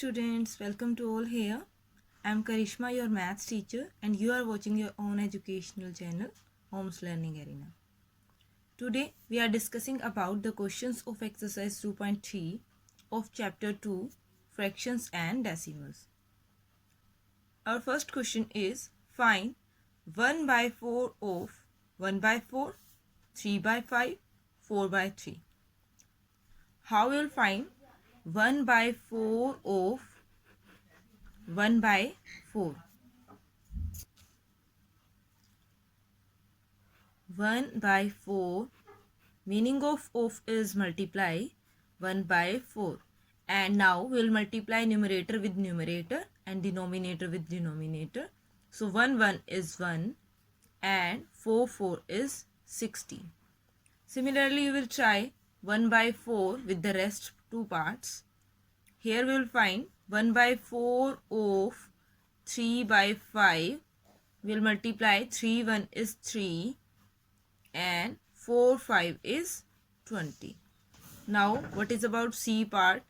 students, welcome to all here. I am Karishma, your maths teacher, and you are watching your own educational channel, Homes Learning Arena. Today we are discussing about the questions of exercise 2.3 of chapter 2, fractions and decimals. Our first question is find 1 by 4 of 1 by 4, 3 by 5, 4 by 3. How we will find 1 by 4 of 1 by 4. 1 by 4, meaning of is multiply 1 by 4. And now we will multiply numerator with numerator and denominator with denominator. So 1 is 1 and 4 is 16. Similarly, you will try 1 by 4 with the rest two parts. Here we will find 1 by 4 of 3 by 5. We will multiply 3 1 is 3 and 4 5 is 20. Now what is about C part?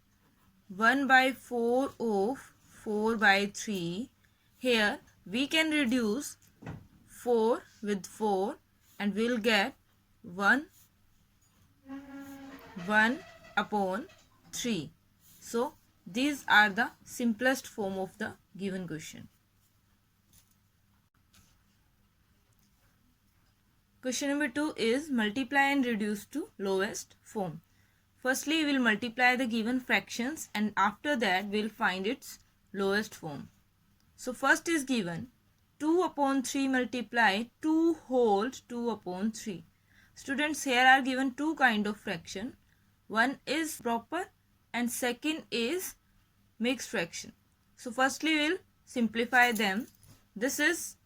1 by 4 of 4 by 3. Here we can reduce 4 with 4 and we will get 1 upon 3. So these are the simplest form of the given question. Question number 2 is multiply and reduce to lowest form. Firstly, we will multiply the given fractions and after that we will find its lowest form. So first is given 2 upon 3 multiply 2 whole 2 upon 3. Students, here are given two kind of fraction. One is proper and second is mixed fraction. So firstly we will simplify them. This is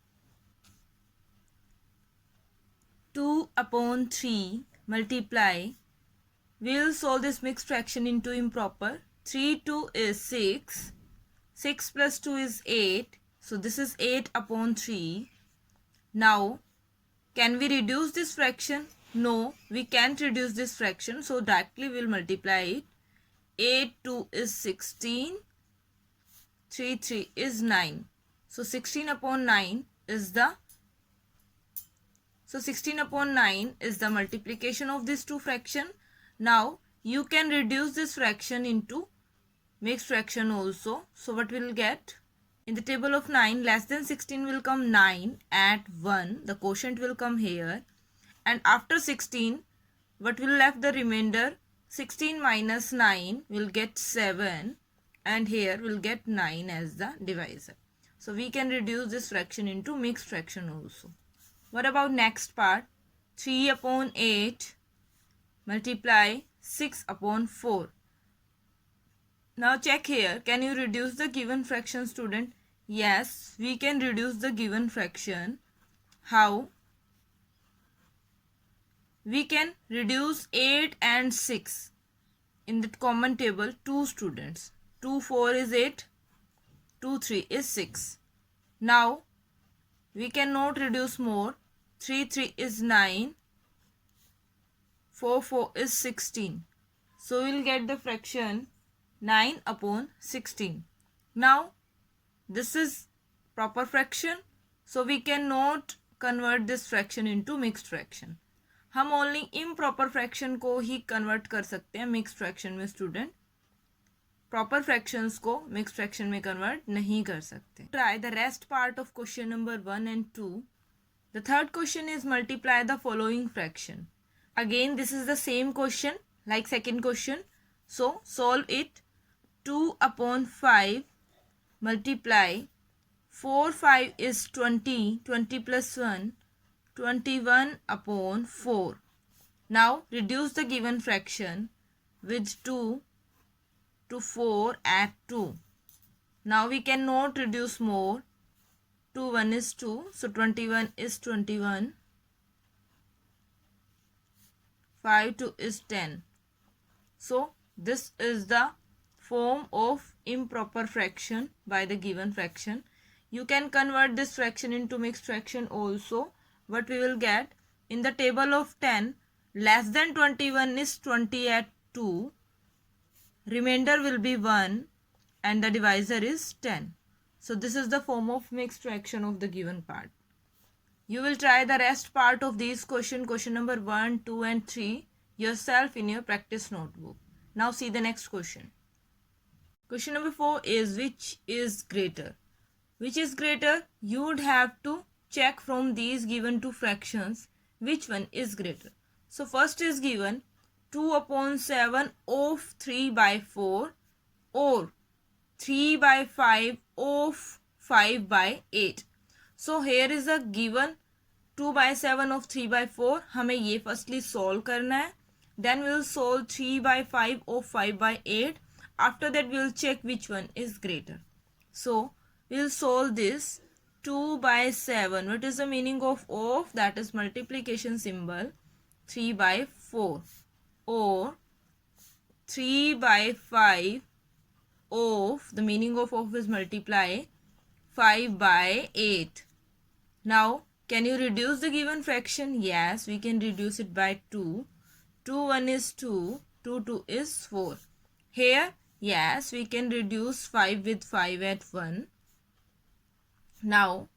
2 upon 3 multiply. We will solve this mixed fraction into improper. 3 2 is 6. 6 plus 2 is 8. So this is 8 upon 3. Now can we reduce this fraction? No, we can't reduce this fraction. So directly we will multiply it. 8 2 is 16. 3 3 is 9. So 16 upon 9 is the multiplication of these two fractions. Now you can reduce this fraction into mixed fraction also. So what we will get? In the table of 9, less than 16 will come 9 at 1. The quotient will come here. And after 16, what will left the remainder? 16 minus 9 will get 7. And here we will get 9 as the divisor. So we can reduce this fraction into mixed fraction also. What about next part? 3 upon 8 multiply 6 upon 4. Now check here. Can you reduce the given fraction, student? Yes, we can reduce the given fraction. How? We can reduce 8 and 6. In the common table, 2 students. 2 4 is 8. 2 3 is 6. Now we cannot reduce more. 3 3 is 9. 4 4 is 16. So we will get the fraction 9 upon 16. Now this is proper fraction. So we cannot convert this fraction into mixed fraction. हम only improper fraction को ही convert कर सकते हैं mixed fraction में student. Proper fractions को mixed fraction में convert नहीं कर सकते. Try the rest part of question number 1 and 2. The third question is multiply the following fraction. Again this is the same question like second question. So solve it. 2 upon 5 multiply 4 5 is 20. 20 plus 1 21 upon 4. Now reduce the given fraction with 2 to 4 at 2. Now we cannot reduce more. 2 1 is 2. So 21 is 21. 5 2 is 10. So this is the form of improper fraction by the given fraction. You can convert this fraction into mixed fraction also. What we will get? In the table of 10, less than 21 is 20 at 2. Remainder will be 1. and the divisor is 10. So this is the form of mixed fraction of the given part. You will try the rest part of these question number 1, 2 and 3 yourself in your practice notebook. Now see the next question. Question number 4 is which is greater? Which is greater? You would have to check from these given two fractions which one is greater. So first is given 2 upon 7 of 3 by 4 or 3 by 5 of 5 by 8. So here is a given 2 by 7 of 3 by 4. हमें ये firstly solve करना है. Then we will solve 3 by 5 of 5 by 8. After that we will check which one is greater. So we will solve this 2 by 7. What is the meaning of? That is multiplication symbol. 3 by 4 or 3 by 5 of, the meaning of is multiply 5 by 8. Now can you reduce the given fraction? Yes, we can reduce it by 2. 2 1 is 2, 2 2 is 4. Here, yes, we can reduce 5 with 5 at 1. Now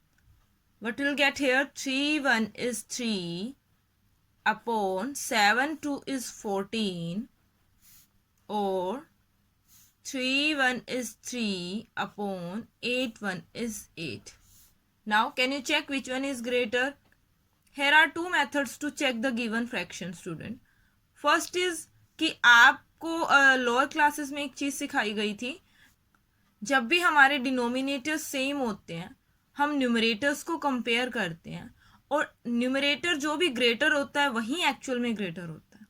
what we'll get here? 3 1 is 3 upon 7 2 is 14 or 3 1 is 3 upon 8 1 is 8. Now can you check which one is greater? Here are two methods to check the given fraction, student. First is कि आपको lower classes में एक चीज़ सिखाई गई थी, जब भी हमारे डिनोमिनेटर्स सेम होते हैं हम न्यूमरेटर्स को कंपेयर करते हैं और न्यूमरेटर जो भी ग्रेटर होता है वही एक्चुअल में ग्रेटर होता है.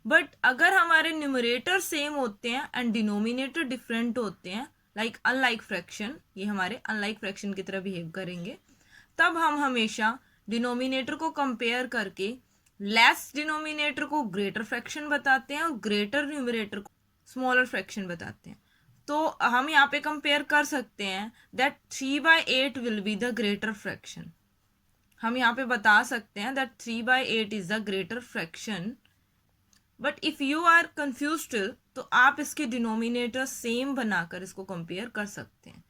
बट अगर हमारे न्यूमरेटर सेम होते हैं एंड डिनोमिनेटर डिफरेंट होते हैं, लाइक अनलाइक फ्रैक्शन, ये हमारे अनलाइक फ्रैक्शन की तरह बिहेव करेंगे, तब हम हमेशा डिनोमिनेटर को कंपेयर करके लेस डिनोमिनेटर को ग्रेटर फ्रैक्शन बताते हैं और ग्रेटर न्यूमरेटर को स्मॉलर फ्रैक्शन बताते हैं. तो हम यहाँ पे कंपेयर कर सकते हैं that 3 by 8 will be the greater fraction. हम यहाँ पे बता सकते हैं that 3 by 8 is the greater fraction. But if you are confuse still, तो आप इसके डिनोमिनेटर सेम बनाकर इसको कंपेयर कर सकते हैं.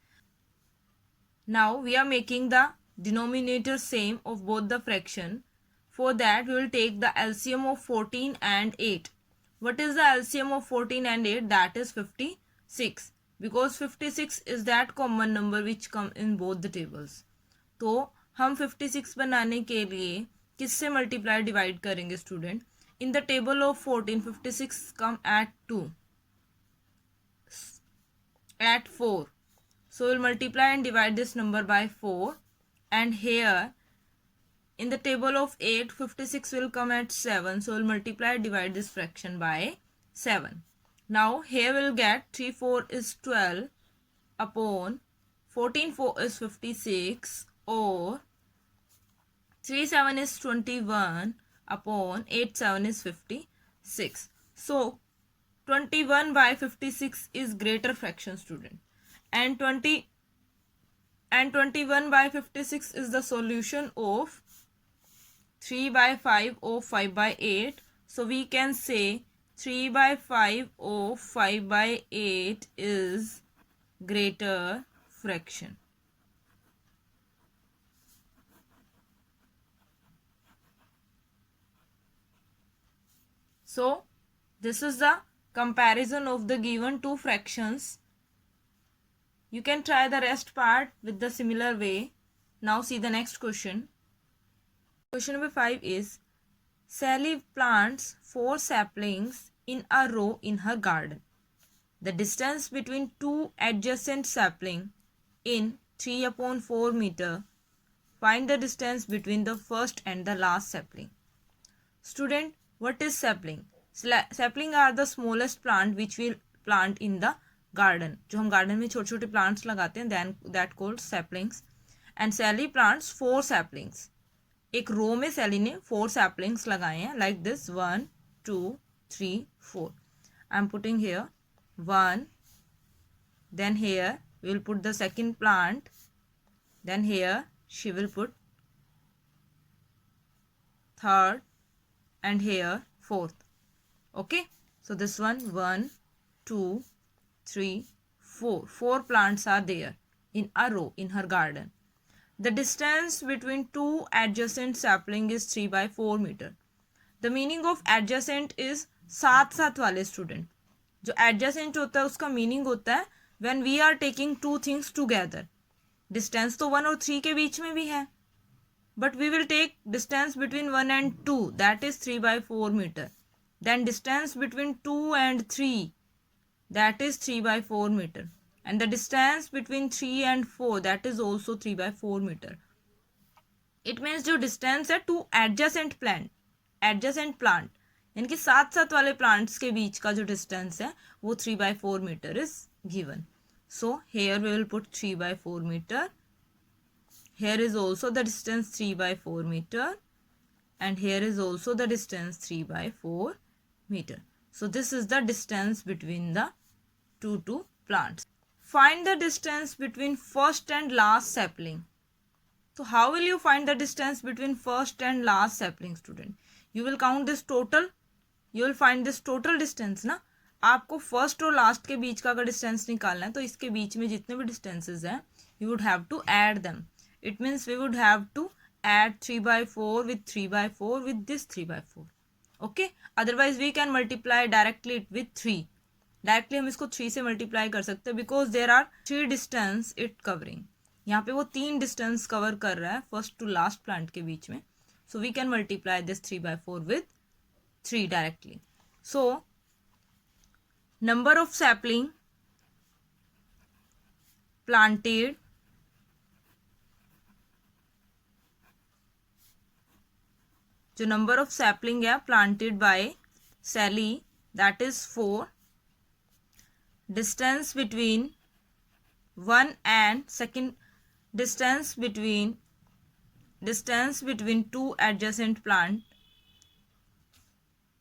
Now we are making the denominator same of both the fraction. For that we will take the LCM of 14 and 8. What is the LCM of 14 and 8? That is 56. Because 56 is that common number which come in both the tables. तो हम 56 बनाने के लिए किससे multiply divide करेंगे student? In the table of 14, 56 come at 2. At 4. So we'll multiply and divide this number by 4. And here in the table of 8, 56 will come at 7. So we'll multiply and divide this fraction by 7. Now here we'll get 3 4 is 12 upon 14 4 is 56 or 3 7 is 21 upon 8 7 is 56. So 21 by 56 is greater fraction, student. And 21 by 56 is the solution of 3 by 5 of 5 by 8. So we can say 3 by 5 of 5 by 8 is greater fraction. So this is the comparison of the given two fractions. You can try the rest part with the similar way. Now see the next question. Question number 5 is, Sally plants 4 saplings in a row in her garden. The distance between two adjacent saplings in 3 upon 4 meter. Find the distance between the first and the last sapling. Student, what is sapling? Sapling are the smallest plant which we plant in the garden. जो हम garden में छोटे छोटे plants लगाते हैं, then that called saplings. And Sally plants 4 saplings. एक रो में सैली ने 4 saplings लगाए हैं, like this 1 2 3 4. I am putting here 1, then here we will put the second plant, then here she will put third, and here fourth. Okay, so this one 1 2 3 four plants are there in a row in her garden. The distance between two adjacent sapling is 3/4 meter. The meaning of adjacent is साथ साथ वाले student. जो adjacent होता है उसका meaning होता है when we are taking two things together. Distance तो 1 और 3 के बीच में भी है, but we will take distance between 1 and 2, that is 3/4 meter. Then distance between 2 and 3, that is 3/4 meter. And the distance between 3 and 4, that is also 3/4 meter. It means जो distance है to adjacent plant यानी कि साथ साथ वाले plants के बीच का जो distance है वो 3/4 meter is given. So here we will put 3/4 meter. Here is also the distance 3/4 meter, and here is also the distance 3/4 meter. So this is the distance between the two plants. Find the distance between first and last sapling. So how will you find the distance between first and last sapling, student? You will count this total. You will find this total distance ना. आपको first और last के बीच का अगर distance निकालना है तो इसके बीच में जितने भी डिस्टेंसेस हैं you would have to add them. It means we would have to add 3/4 with 3/4 with this 3/4. Okay, otherwise we can multiply directly with 3. Directly हम इसको 3 से मल्टीप्लाई कर सकते हैं because there are 3 distance it covering. यहाँ पे वो 3 distance cover कर रहा है फर्स्ट टू लास्ट प्लांट के बीच में. So we can multiply this 3/4 with 3 directly. So number of sapling planted जो नंबर ऑफ सैपलिंग है planted by Sally that is 4. Distance between one and second distance between two adjacent plant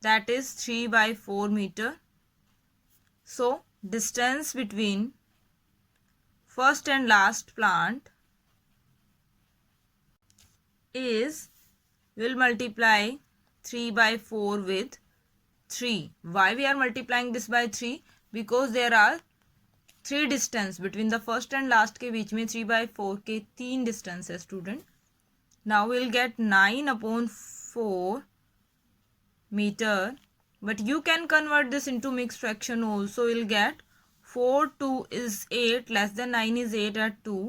that is 3/4 meter. So distance between first and last plant is, will multiply 3/4 with 3. Why we are multiplying this by 3? Because there are 3 distance between the first and last के बीच में 3/4 के 3 distance है student. Now we will get 9/4 meter, but you can convert this into mixed fraction also. We will get 4 2 is 8 less than 9 is 8 at 2.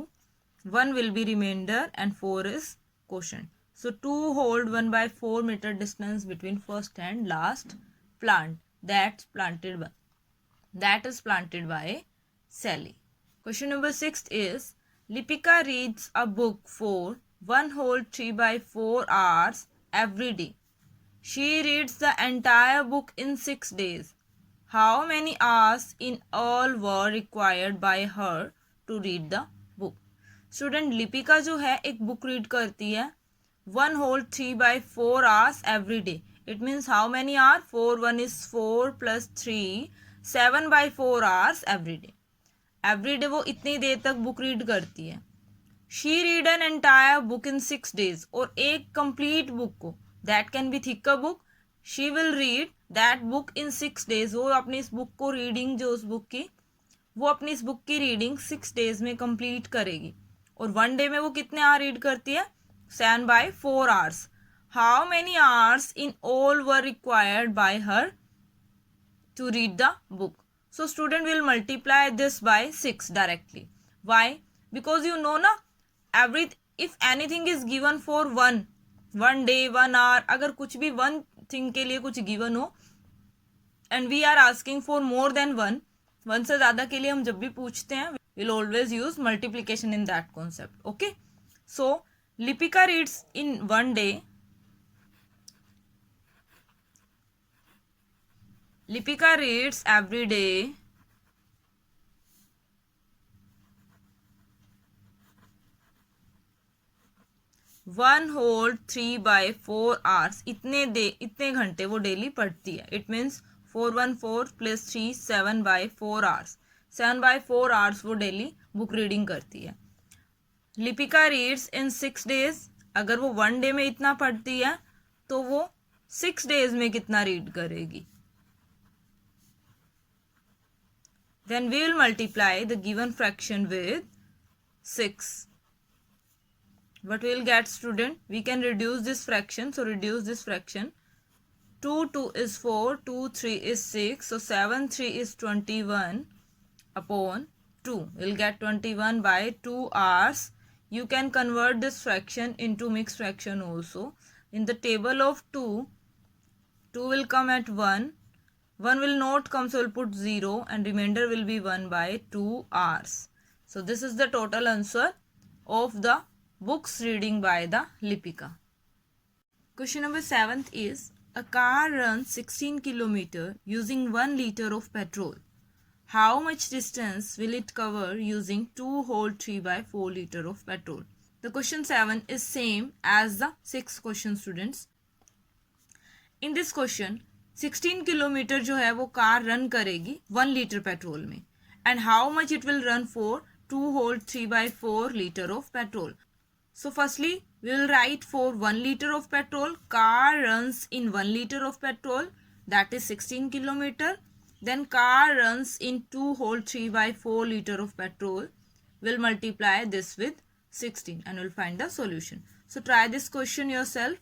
1 will be remainder and 4 is quotient. So 2 hold 1/4 meter distance between first and last plant that is planted by Sally. Question number 6 is Lipika reads a book for 1 whole 3/4 hours every day. She reads the entire book in 6 days. How many hours in all were required by her to read the book? Student, Lipika जो है एक book read करती है 1 whole 3/4 hours every day. It means how many hours? 4 1 is 4 plus 3 7/4 hours every day. Every day वो इतनी देर तक book read करती है. She read an entire book in 6 days. और एक complete बुक को, that can be thicker book, she will read that book in 6 days. वो अपनी इस बुक को रीडिंग जो उस बुक की वो अपनी इस बुक की रीडिंग 6 days में कंप्लीट करेगी. और 1 डे में वो कितने आवर रीड करती है? 7/4 hours. How many hours in all were required by her to read the book? So student will multiply this by 6 directly. Why? Because you know na, if anything is given for one day 1 hour, अगर कुछ भी one thing के लिए कुछ given हो and we are asking for more than one से ज़्यादा के लिए हम जब भी पूछते हैं we'll always use multiplication in that concept. Okay, so Lipika reads in 1 day. Lipika reads every day 1 whole 3/4 hours. इतने घंटे वो डेली पढ़ती है. It means 4 1 4 plus 3 7/4 hours. 7/4 hours वो डेली बुक रीडिंग करती है. लिपिका रीड्स इन 6 days. अगर वो 1 day में इतना पढ़ती है तो वो 6 days में कितना रीड करेगी? then we will multiply the given fraction with 6. What we will get, student? We can reduce this fraction. So reduce this fraction. 2 is 4, 2 3 is 6. So 7 3 is 21 upon 2. We'll get 21 by 2 hours. You can convert this fraction into mixed fraction also. In the table of 2 will come at 1. 1 will not come, so we'll put 0 and remainder will be 1 by 2 hours. So this is the total answer of the books reading by the Lipika. Question number 7th is, a car runs 16 km using 1 liter of petrol. How much distance will it cover using 2 whole 3 by 4 liter of petrol? The question 7 is same as the 6th question, students. In this question 16 kilometre जो है वो car run करेगी 1 litre petrol में, and how much it will run for 2 whole 3 by 4 liter of petrol. So firstly we will write for 1 liter of petrol, car runs in 1 liter of petrol, that is 16 kilometer. Then car runs in 2 whole 3 by 4 liter of petrol. We'll multiply this with 16 and we'll find the solution. So try this question yourself.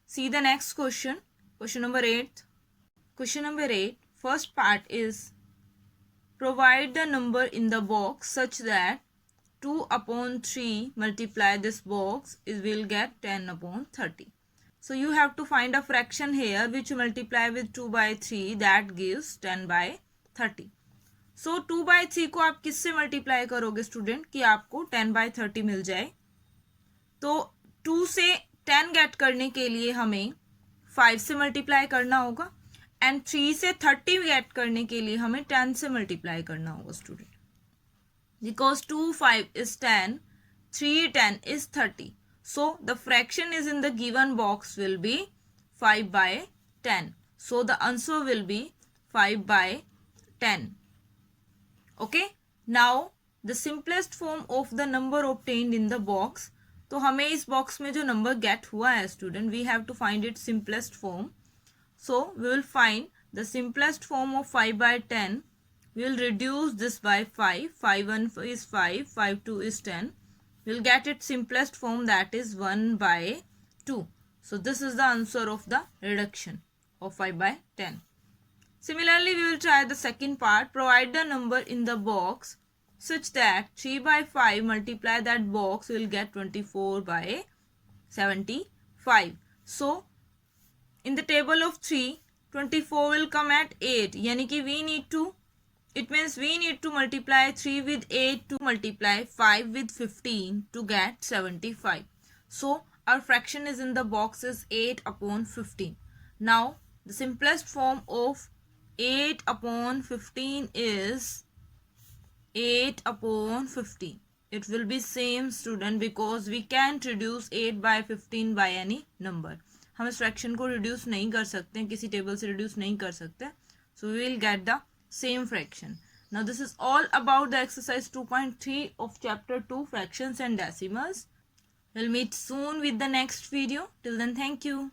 See the next question. Question number 8. Question number 8, first part is, provide the number in the box such that 2 upon 3 multiply this box is will get 10 upon 30. So you have to find a fraction here which multiply with 2 by 3 that gives 10 by 30. So 2 by 3 को आप किससे multiply करोगे student कि आपको 10 by 30 मिल जाए? तो 2 से 10 gate करने के लिए हमें 5 से मल्टीप्लाई करना होगा एंड 3 से 30 गेट करने के लिए हमें 10 से मल्टीप्लाई करना होगा student. Because 2 5 is 10, 3 10 is 30. So the fraction is in the given box will be 5 by 10. So the answer will be 5 by 10. Okay. Now the simplest form of the number obtained in the box. तो हमें इस box में जो number get हुआ है student, we have to find it simplest form. So we will find the simplest form of 5 by 10. We will reduce this by 5. 5 1 is 5, 5 2 is 10. We will get its simplest form, that is 1 by 2. So this is the answer of the reduction of 5 by 10. Similarly, we will try the second part. Provide the number in the box such that 3 by 5 multiply that box will get 24 by 75. So in the table of 3, 24 will come at 8. Yani ki we need to, it means we need to multiply 3 with 8 to multiply 5 with 15 to get 75. So our fraction is in the box is 8 upon 15. Now the simplest form of 8 upon 15 is 8 upon 15. It will be same student because we can't reduce 8 by 15 by any number. हम इस fraction को reduce नहीं कर सकते, किसी table से reduce नहीं कर सकते. So we will get the same fraction. Now this is all about the exercise 2.3 of chapter 2, fractions and decimals. We'll meet soon with the next video. Till then, thank you.